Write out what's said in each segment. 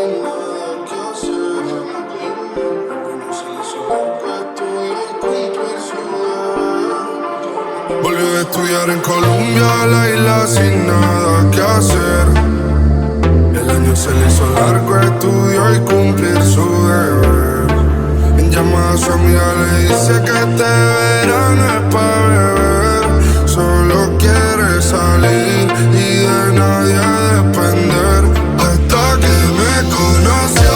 sin nada que hacer. No se le hizo nunca estudiar y cumplir su deber. Volvió a estudiar en Colombia, la isla sin nada que hacer. El año se le hizo largo, estudió y cumplir su deber. En llamada a su amiga le dice que este verano es pa' beber. Solo quiere salir y de nadie depender. Hasta que me conoció,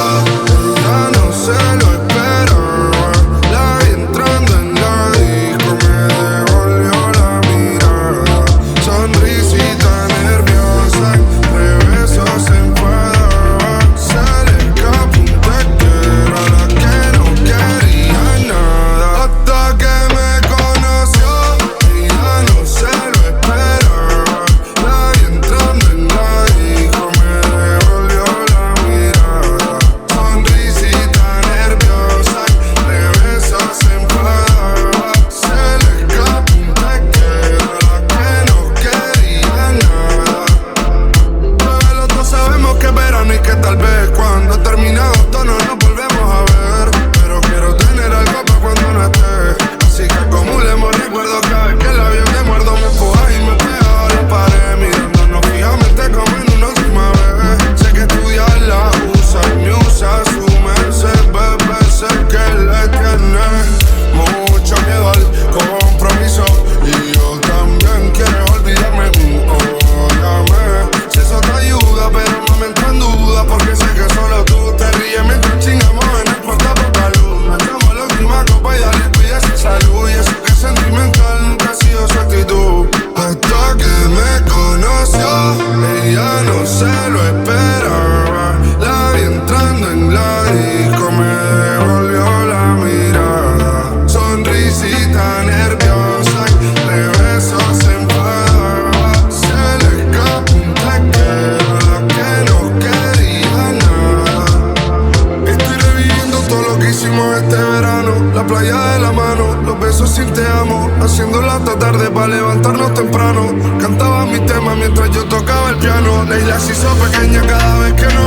ella no se lo esperaba. La vi entrando en la disco, me devolvió la mirada. Sonrisita nerviosa, de besos se enfadaba. Se le escapó un te quiero a la que no quería nada. Hasta que me conoció, ella no se lo esperaba. La vi entrando en la disco, me devolvió la mirada. Sonrisita nerviosa, de besos se enfadaba. Se le escapó un te quiero a la que no quería nada. Bebé, los dos sabemos que es verano y que tal vez cuando termine agosto no nos volvemos a ver. Pero quiero tener algo para cuando no esté. Así que acumulemos recuerdos cada vez que el labio te muerdo. Me empujas y me pegas a la pared, mirándonos fijamente como en una última vez. Sé que estudiar la usa y me usa su merced, bebé. Sé que le tiene mucho miedo al compromiso y yo también quiero olvidarme. Óyame, si eso te ayuda, pero no me entro en duda, porque sé que solo tú te ríes mientras chingamos en el portapasalud. Echamos la última copa y dale, cuida su salud. Y eso que es sentimental nunca ha sido su actitud. Hasta que me conoció, ella no se lo esperaba. La vi entrando en la disco, me devolvió la mirada. Sonrisita nerviosa, de besos se enfadaba. Se le escapó un te quiero a la que no quería nada. Estoy reviviendo todo lo que hicimos este verano. La playa de la mano, los besos sin te amo. Haciéndola hasta tarde para levantarnos temprano. Cantaba mi tema mientras yo tocaba el piano. La isla se hizo pequeña cada vez que nos